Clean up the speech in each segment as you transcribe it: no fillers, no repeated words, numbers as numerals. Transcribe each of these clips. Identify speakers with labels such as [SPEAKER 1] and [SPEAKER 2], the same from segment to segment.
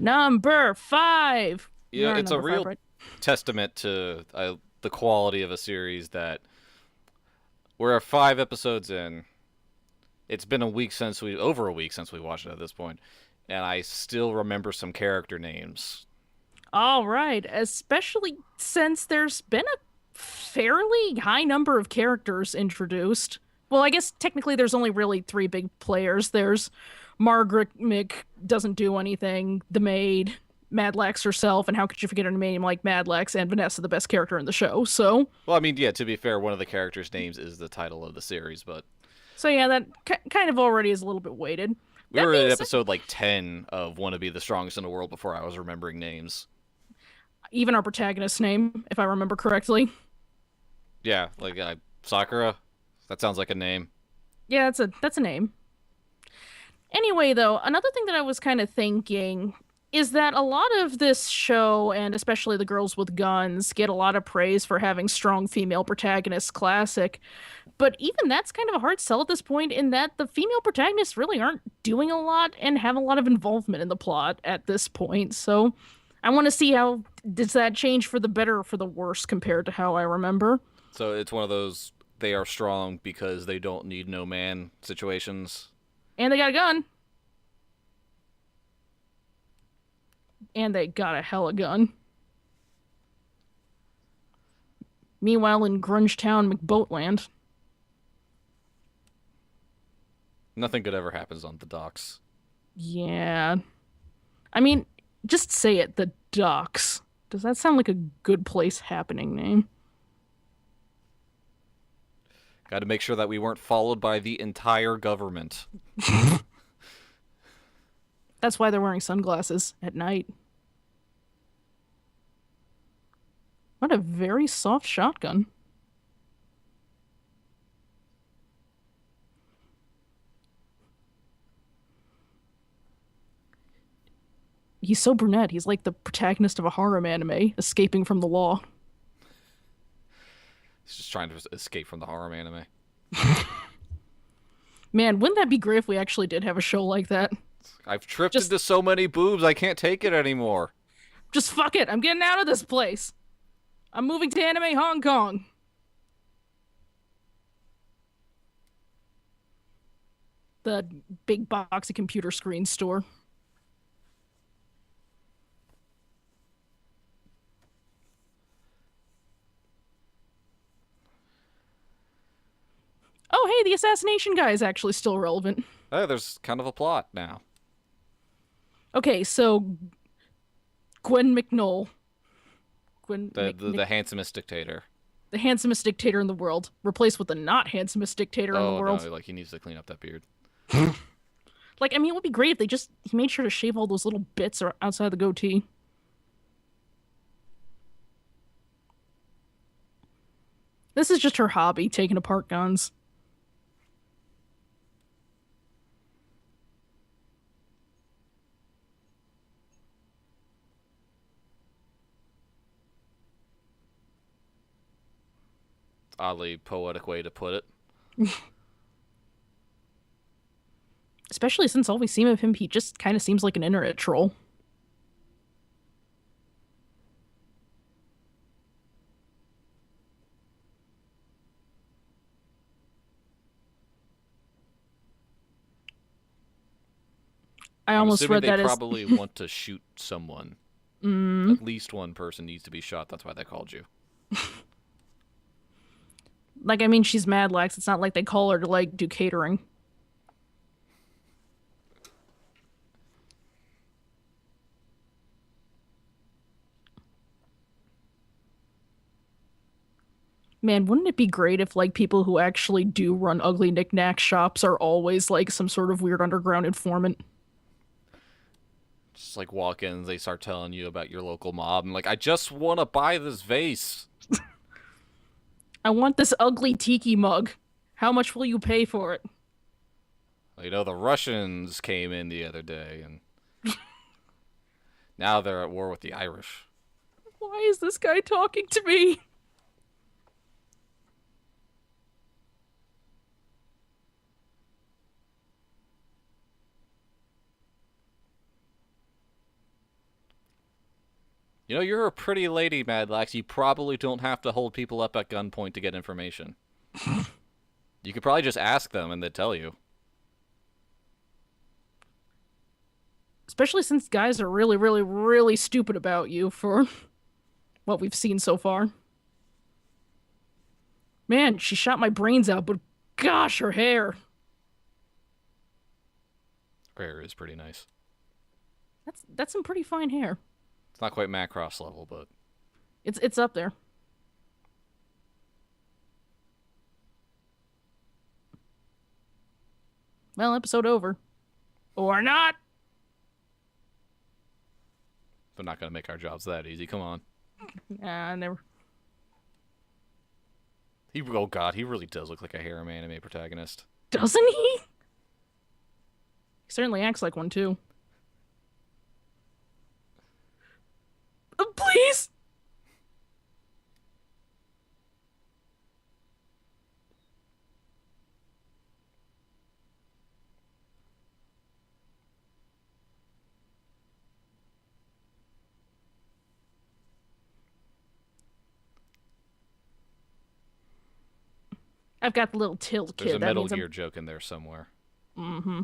[SPEAKER 1] Number 5.
[SPEAKER 2] You know,
[SPEAKER 1] You're on
[SPEAKER 2] it's a
[SPEAKER 1] number 5,
[SPEAKER 2] real
[SPEAKER 1] right?
[SPEAKER 2] testament to the quality of a series that we're 5 episodes in. It's been over a week since we watched it at this point, and I still remember some character names.
[SPEAKER 1] All right, especially since there's been a fairly high number of characters introduced. Well, I guess technically there's only really three big players. There's Margaret Mick doesn't do anything, the maid, Madlax herself, and how could you forget a name like Madlax and Vanessa, the best character in the show.
[SPEAKER 2] Well, I mean, yeah, to be fair, one of the characters' names is the title of the series, but
[SPEAKER 1] So yeah, that kind of already is a little bit weighted.
[SPEAKER 2] we
[SPEAKER 1] That
[SPEAKER 2] were
[SPEAKER 1] being
[SPEAKER 2] at
[SPEAKER 1] said,
[SPEAKER 2] episode like 10 of Wanna Be the Strongest in the World before I was remembering names.
[SPEAKER 1] even our protagonist's name, if I remember correctly.
[SPEAKER 2] Yeah, like Sakura. That sounds like a name.
[SPEAKER 1] Yeah, that's a name. Anyway, though, another thing that I was kind of thinking is that a lot of this show, and especially the girls with guns, get a lot of praise for having strong female protagonists, classic. But even that's kind of a hard sell at this point, in that the female protagonists really aren't doing a lot and have a lot of involvement in the plot at this point. So I want to see how does that change for the better or for the worse compared to how I remember.
[SPEAKER 2] So it's one of those they are strong because they don't need no man situations.
[SPEAKER 1] And they got a gun. And they got a hella gun. Meanwhile, in Grunge Town, McBoatland.
[SPEAKER 2] Nothing good ever happens on the docks.
[SPEAKER 1] Yeah. I mean, just say it, the Docks. Does that sound like a good place happening name?
[SPEAKER 2] Got to make sure that we weren't followed by the entire government.
[SPEAKER 1] That's why they're wearing sunglasses at night. What a very soft shotgun. He's so brunette. He's like the protagonist of a harem anime, escaping from the law.
[SPEAKER 2] He's just trying to escape from the horror anime.
[SPEAKER 1] Man, wouldn't that be great if we actually did have a show like that?
[SPEAKER 2] I've tripped
[SPEAKER 1] Just,
[SPEAKER 2] into so many boobs, I can't take it anymore.
[SPEAKER 1] just fuck it. I'm getting out of this place. I'm moving to Anime Hong Kong. The big boxy computer screen store. Oh, hey, the assassination guy is actually still relevant.
[SPEAKER 2] Oh, there's kind of a plot now.
[SPEAKER 1] Okay, so Gwen McNull. Gwen
[SPEAKER 2] The handsomest dictator.
[SPEAKER 1] the handsomest dictator in the world, replaced with the not handsomest dictator in the
[SPEAKER 2] Oh
[SPEAKER 1] world.
[SPEAKER 2] no, like he needs to clean up that beard.
[SPEAKER 1] Like, I mean, it would be great if he made sure to shave all those little bits outside the goatee. This is just her hobby, taking apart guns.
[SPEAKER 2] Oddly poetic way to put it.
[SPEAKER 1] Especially since all we see of him, he just kind of seems like an internet troll. I
[SPEAKER 2] I'm
[SPEAKER 1] almost
[SPEAKER 2] assuming
[SPEAKER 1] read
[SPEAKER 2] they
[SPEAKER 1] that as
[SPEAKER 2] probably want to shoot someone. At least one person needs to be shot. That's why they called you.
[SPEAKER 1] like, I mean, she's Madlax. It's not like they call her to like do catering. Man, wouldn't it be great if like people who actually do run ugly knickknack shops are always like some sort of weird underground informant?
[SPEAKER 2] Just like walk in, they start telling you about your local mob, and like, I just want to buy this vase.
[SPEAKER 1] I want this ugly tiki mug. How much will you pay for it?
[SPEAKER 2] You know, the Russians came in the other day, and now they're at war with the Irish.
[SPEAKER 1] Why is this guy talking to me?
[SPEAKER 2] You know, you're a pretty lady, Madlax. You probably don't have to hold people up at gunpoint to get information. You could probably just ask them and they'd tell you.
[SPEAKER 1] Especially since guys are really, really, really stupid about you for what we've seen so far. Man, she shot my brains out, but gosh, her hair.
[SPEAKER 2] Her hair is pretty nice.
[SPEAKER 1] That's some pretty fine hair.
[SPEAKER 2] It's not quite Macross level, but
[SPEAKER 1] It's up there. Well, episode over. Or not.
[SPEAKER 2] they're not going to make our jobs that easy. Come on.
[SPEAKER 1] Never.
[SPEAKER 2] Oh god, he really does look like a harem anime protagonist.
[SPEAKER 1] Doesn't he? He certainly acts like one too. Please. I've got the little tilt kid.
[SPEAKER 2] There's a
[SPEAKER 1] That
[SPEAKER 2] Metal
[SPEAKER 1] means
[SPEAKER 2] Gear joke in there somewhere.
[SPEAKER 1] Mm-hmm.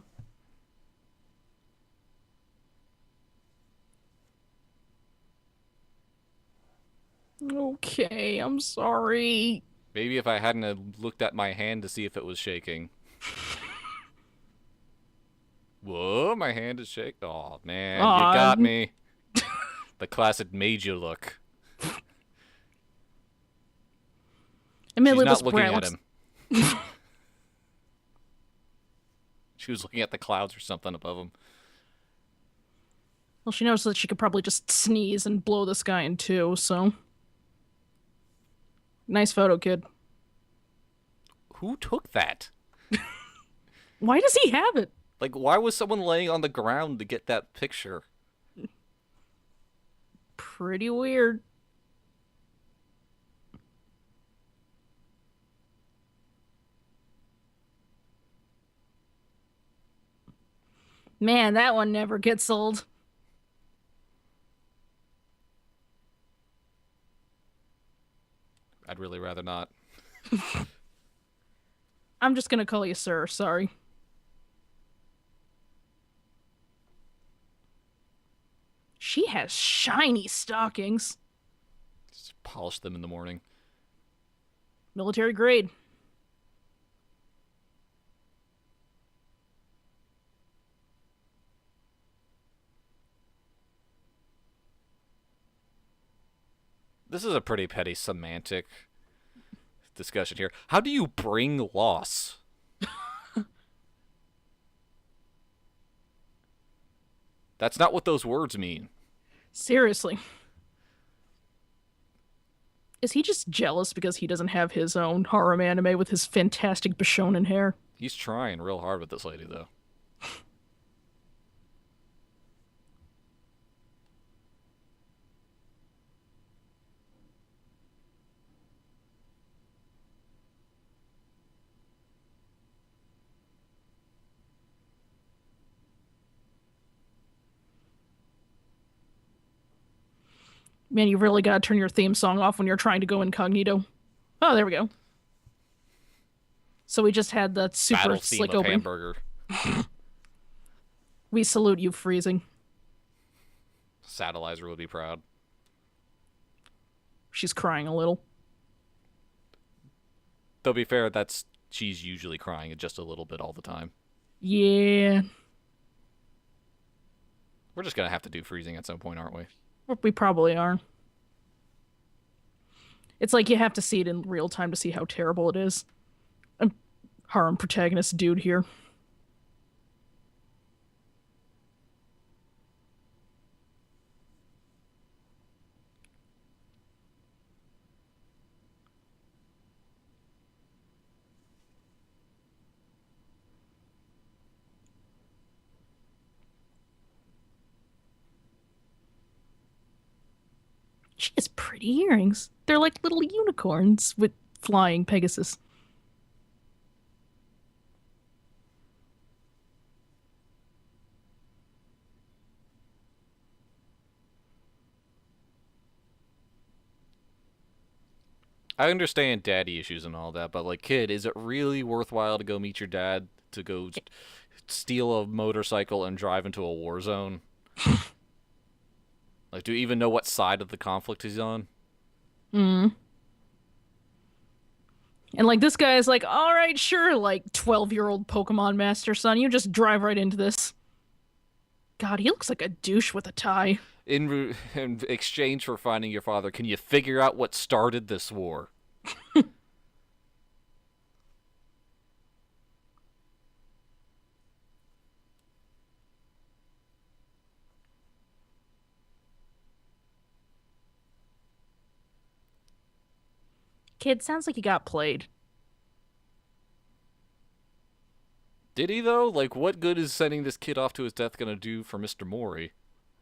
[SPEAKER 1] Okay, I'm sorry.
[SPEAKER 2] Maybe if I hadn't have looked at my hand to see if it was shaking. Whoa, my hand is shaking. Oh man, you got me. The classic made you look.
[SPEAKER 1] Admittedly,
[SPEAKER 2] She's not
[SPEAKER 1] this
[SPEAKER 2] looking
[SPEAKER 1] brat
[SPEAKER 2] at
[SPEAKER 1] looks...
[SPEAKER 2] him. She was looking at the clouds or something above him.
[SPEAKER 1] Well, she knows that she could probably just sneeze and blow this guy in two, so... Nice photo, kid.
[SPEAKER 2] Who took that?
[SPEAKER 1] Why does he have it?
[SPEAKER 2] Like, why was someone laying on the ground to get that picture?
[SPEAKER 1] Pretty weird. Man, that one never gets old.
[SPEAKER 2] I'd really rather not.
[SPEAKER 1] I'm just gonna call you sir, sorry. She has shiny stockings.
[SPEAKER 2] Just polish them in the morning.
[SPEAKER 1] Military grade.
[SPEAKER 2] This is a pretty petty semantic discussion here. How do you bring loss? That's not what those words mean.
[SPEAKER 1] Seriously. Is he just jealous because he doesn't have his own harem anime with his fantastic Bishonen hair?
[SPEAKER 2] He's trying real hard with this lady, though.
[SPEAKER 1] Man, you really gotta turn your theme song off when you're trying to go incognito. Oh, there we go. So we just had that super
[SPEAKER 2] Battle
[SPEAKER 1] slick
[SPEAKER 2] theme of
[SPEAKER 1] opening.
[SPEAKER 2] hamburger.
[SPEAKER 1] We salute you, freezing.
[SPEAKER 2] Satellizer would be proud.
[SPEAKER 1] She's crying a little.
[SPEAKER 2] Though, be fair, she's usually crying just a little bit all the time.
[SPEAKER 1] Yeah.
[SPEAKER 2] We're just gonna have to do freezing at some point, aren't we?
[SPEAKER 1] We probably are. It's like you have to see it in real time to see how terrible it is. I'm harem protagonist dude here. She has pretty earrings. They're like little unicorns with flying Pegasus.
[SPEAKER 2] I understand daddy issues and all that, but like, kid, is it really worthwhile to go meet your dad to go steal a motorcycle and drive into a war zone? Like, do you even know what side of the conflict he's on?
[SPEAKER 1] Mm. And like this guy is like, all right, sure, like 12-year-old Pokemon master son, you just drive right into this. God, he looks like a douche with a tie.
[SPEAKER 2] In exchange for finding your father, can you figure out what started this war?
[SPEAKER 1] Kid, sounds like he got played.
[SPEAKER 2] Did he though? Like, what good is sending this kid off to his death gonna do for Mr. Mori?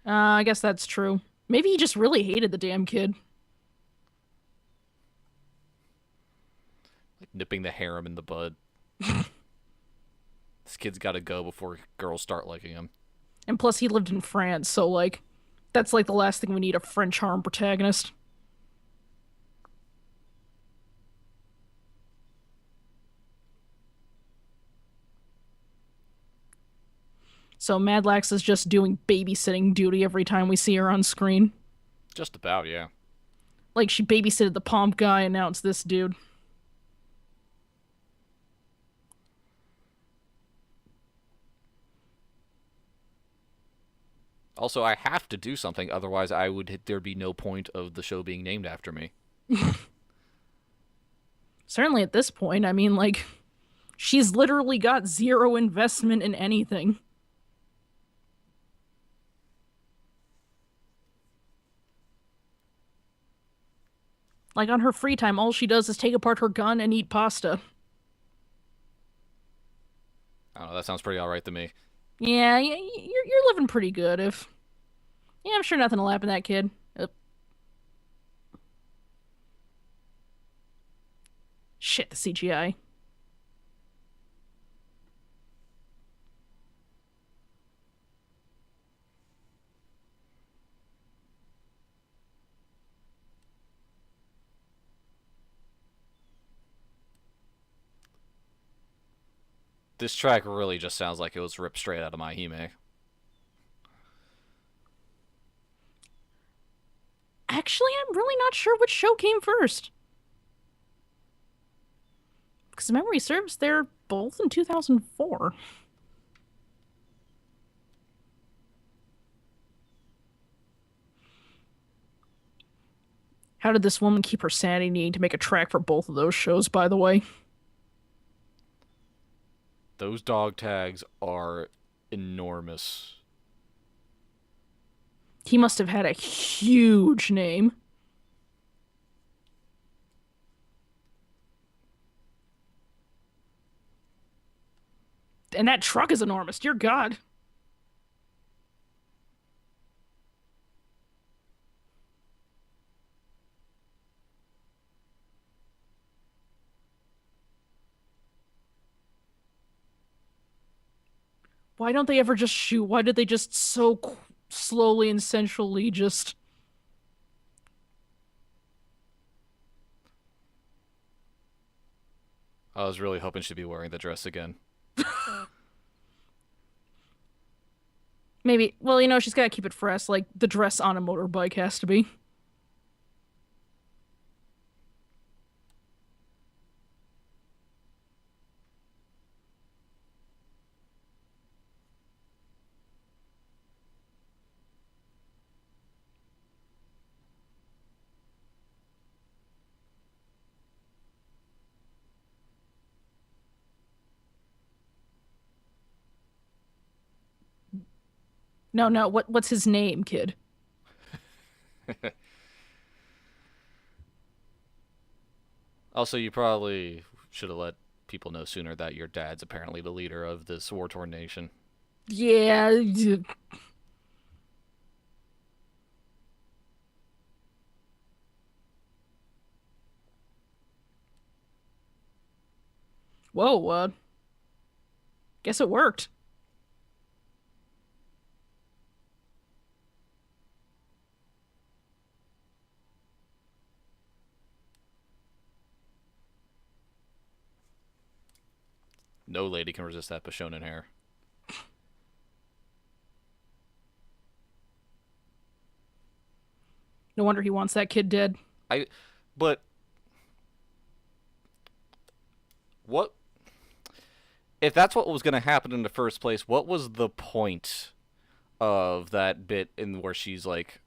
[SPEAKER 1] I guess that's true. Maybe he just really hated the damn kid.
[SPEAKER 2] Like nipping the harem in the bud. This kid's got to go before girls start liking him.
[SPEAKER 1] And plus, he lived in France, so like, that's like the last thing we need, a French harem protagonist. So Madlax is just doing babysitting duty every time we see her on screen.
[SPEAKER 2] Just about, yeah.
[SPEAKER 1] Like she babysitted the pomp guy, and now it's this dude.
[SPEAKER 2] Also, I have to do something, otherwise there'd be no point of the show being named after me.
[SPEAKER 1] Certainly at this point, I mean, like, she's literally got zero investment in anything. Like, on her free time, all she does is take apart her gun and eat pasta.
[SPEAKER 2] I don't know, that sounds pretty alright to me.
[SPEAKER 1] Yeah, you're living pretty good if... Yeah, I'm sure nothing will happen to that kid. Shit, the CGI.
[SPEAKER 2] This track really just sounds like it was ripped straight out of My Hime.
[SPEAKER 1] Actually, I'm really not sure which show came first. Because memory serves, they're both in 2004. How did this woman keep her sanity needing to make a track for both of those shows, by the way?
[SPEAKER 2] Those dog tags are enormous.
[SPEAKER 1] He must have had a huge name. And that truck is enormous, dear God. Why don't they ever just shoot? Why did they just so slowly and sensually just...
[SPEAKER 2] I was really hoping she'd be wearing the dress again.
[SPEAKER 1] Maybe, well, you know, she's gotta keep it fresh, like the dress on a motorbike has to be. No, no, what's his name, kid?
[SPEAKER 2] Also, you probably should have let people know sooner that your dad's apparently the leader of this war-torn nation.
[SPEAKER 1] Yeah. Whoa, guess it worked.
[SPEAKER 2] No lady can resist that Bishonen hair.
[SPEAKER 1] No wonder he wants that kid dead.
[SPEAKER 2] I, but what if that's what was going to happen in the first place? What was the point of that bit in where she's like,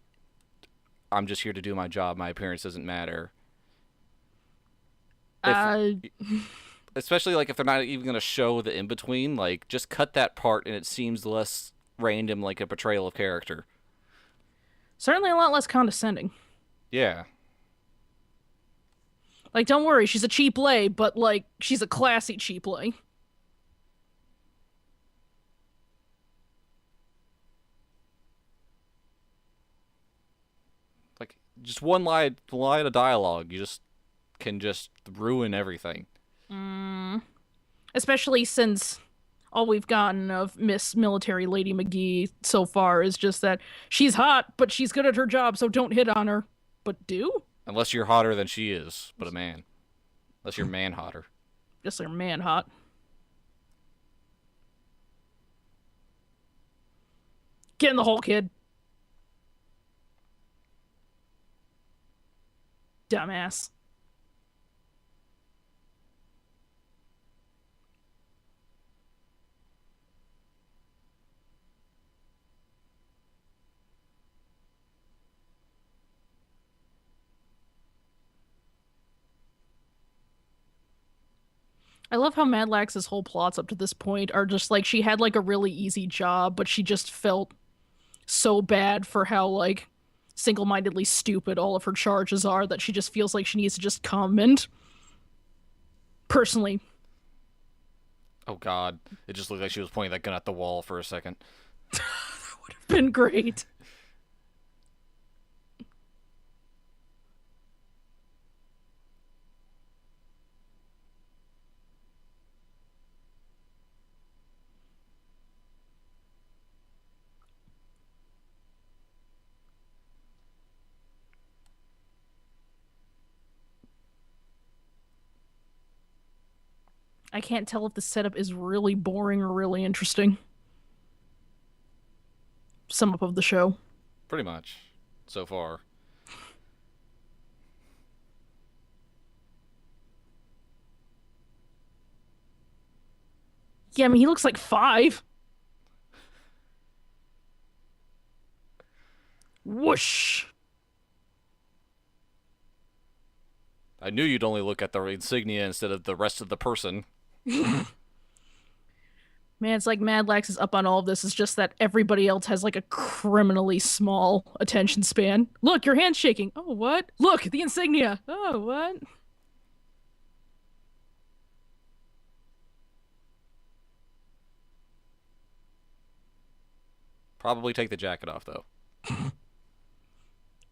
[SPEAKER 2] "I'm just here to do my job. My appearance doesn't matter." If
[SPEAKER 1] Uh,
[SPEAKER 2] especially like if they're not even going to show the in between, like just cut that part and it seems less random, like a portrayal of character.
[SPEAKER 1] Certainly a lot less condescending.
[SPEAKER 2] Yeah,
[SPEAKER 1] Like, don't worry, she's a cheap lay, but like, she's a classy cheap lay.
[SPEAKER 2] like just one line of dialogue, you just can just ruin everything.
[SPEAKER 1] Mm. Especially since all we've gotten of Miss Military Lady McGee so far is just that she's hot, but she's good at her job, so don't hit on her. But do?
[SPEAKER 2] Unless you're hotter than she is, but a man. Unless you're man hotter.
[SPEAKER 1] Just like man hot. Get in the hole, kid. Dumbass. I love how Madlax's whole plots up to this point are just like she had like a really easy job, but she just felt so bad for how like single-mindedly stupid all of her charges are that she just feels like she needs to just come and personally.
[SPEAKER 2] Oh god. It just looked like she was pointing that gun at the wall for a second.
[SPEAKER 1] Been great. I can't tell if the setup is really boring or really interesting. Sum up of the show.
[SPEAKER 2] Pretty much. So far.
[SPEAKER 1] Yeah, I mean, he looks like 5. Whoosh.
[SPEAKER 2] I knew you'd only look at the insignia instead of the rest of the person.
[SPEAKER 1] Man, it's like Madlax is up on all of this. It's just that everybody else has like a criminally small attention span. Look, your hand's shaking. Oh, what? Look, the insignia. Oh, what?
[SPEAKER 2] Probably take the jacket off, though.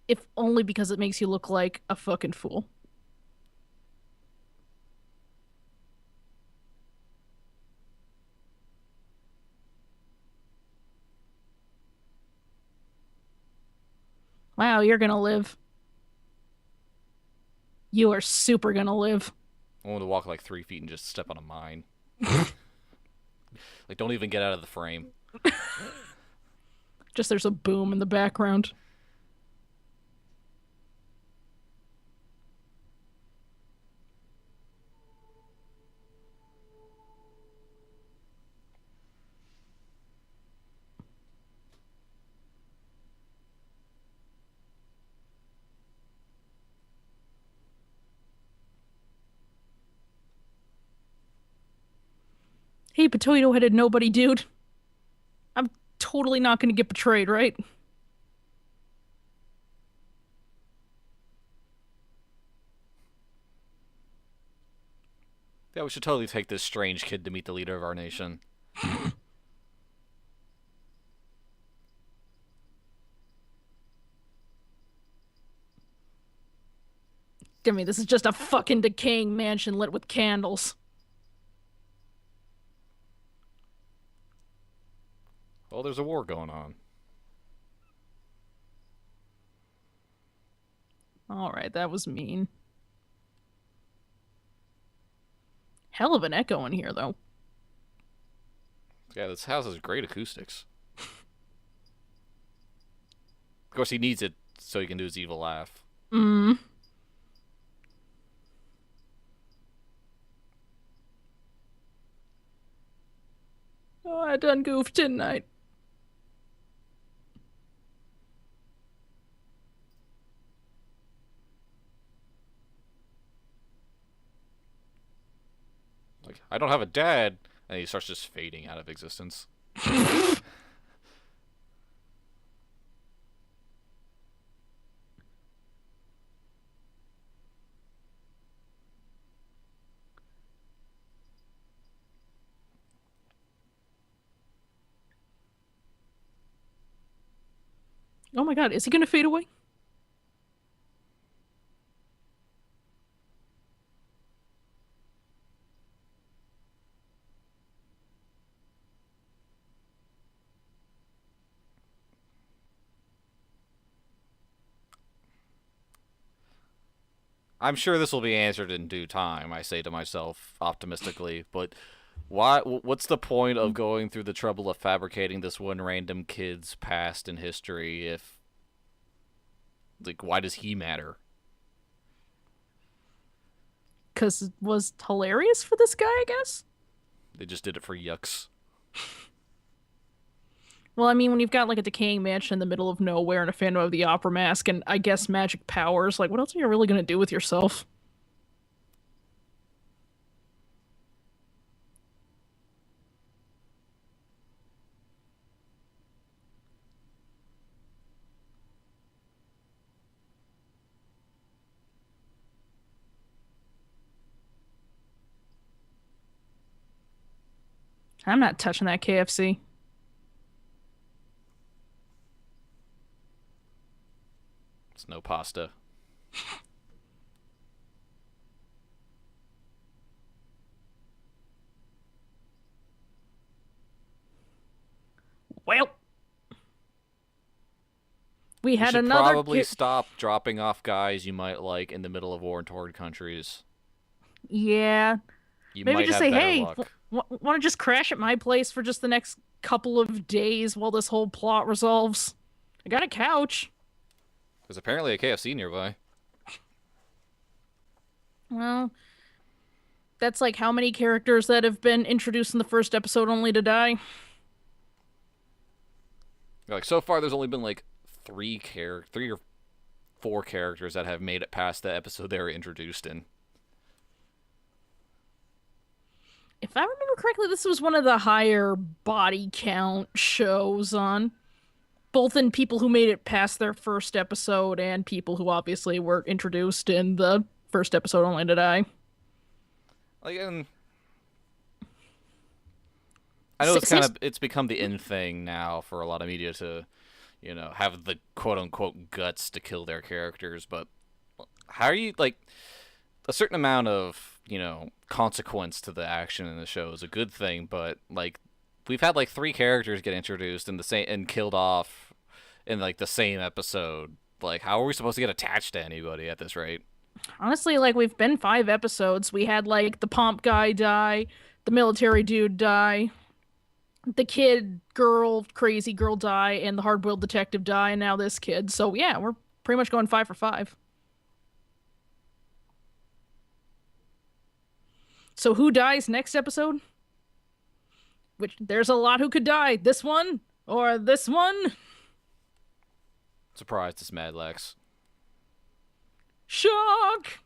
[SPEAKER 1] If only because it makes you look like a fucking fool. Wow, you're gonna live. You are super gonna live.
[SPEAKER 2] I want to walk like 3 feet and just step on a mine. Like, don't even get out of the frame.
[SPEAKER 1] Just there's a boom in the background. Hey, potato headed nobody dude. I'm totally not gonna get betrayed, right?
[SPEAKER 2] Yeah, we should totally take this strange kid to meet the leader of our nation.
[SPEAKER 1] I mean, this is just a fucking decaying mansion lit with candles.
[SPEAKER 2] Well, there's a war going on.
[SPEAKER 1] Alright, that was mean. Hell of an echo in here, though.
[SPEAKER 2] Yeah, this house has great acoustics. Of course, he needs it so he can do his evil laugh.
[SPEAKER 1] Mm. Oh, I done goofed, didn't I?
[SPEAKER 2] Like, I don't have a dad, and he starts just fading out of existence.
[SPEAKER 1] Oh my god, is he gonna fade away?
[SPEAKER 2] I'm sure this will be answered in due time, I say to myself optimistically, but why what's the point of going through the trouble of fabricating this one random kid's past and history if like why does he matter?
[SPEAKER 1] Because it was hilarious for this guy, I guess?
[SPEAKER 2] They just did it for yucks.
[SPEAKER 1] Well, I mean, when you've got like a decaying mansion in the middle of nowhere and a Phantom of the Opera mask and I guess magic powers, like what else are you really gonna do with yourself? I'm not touching that KFC.
[SPEAKER 2] It's no pasta.
[SPEAKER 1] Well, we
[SPEAKER 2] You
[SPEAKER 1] had
[SPEAKER 2] should
[SPEAKER 1] another
[SPEAKER 2] probably stop dropping off guys you might like in the middle of war-torn countries.
[SPEAKER 1] Yeah,
[SPEAKER 2] You
[SPEAKER 1] maybe
[SPEAKER 2] might
[SPEAKER 1] just
[SPEAKER 2] have
[SPEAKER 1] say,
[SPEAKER 2] better
[SPEAKER 1] hey,
[SPEAKER 2] luck.
[SPEAKER 1] want to just crash at my place for just the next couple of days while this whole plot resolves? I got a couch.
[SPEAKER 2] There's apparently a KFC nearby.
[SPEAKER 1] Well, that's like how many characters that have been introduced in the first episode only to die?
[SPEAKER 2] Like so far, there's only been like three or four characters that have made it past the episode they were introduced in.
[SPEAKER 1] If I remember correctly, this was one of the higher body count shows on both in people who made it past their first episode and people who obviously were introduced in the first episode only to die.
[SPEAKER 2] Like, and I know
[SPEAKER 1] Six,
[SPEAKER 2] it's become the in thing now for a lot of media to, have the quote unquote guts to kill their characters, but how are you like a certain amount of, consequence to the action in the show is a good thing, but like we've had like three characters get introduced in the same and killed off in like the same episode. Like how are we supposed to get attached to anybody at this rate?
[SPEAKER 1] honestly, like we've been 5 episodes. We had like the pomp guy die, the military dude die, the kid girl, crazy girl die, and the hard-boiled detective die, and now this kid. So yeah, we're pretty much going 5 for 5. So who dies next episode? Which there's a lot who could die. This one or this one?
[SPEAKER 2] Surprised it's Madlax.
[SPEAKER 1] Shock!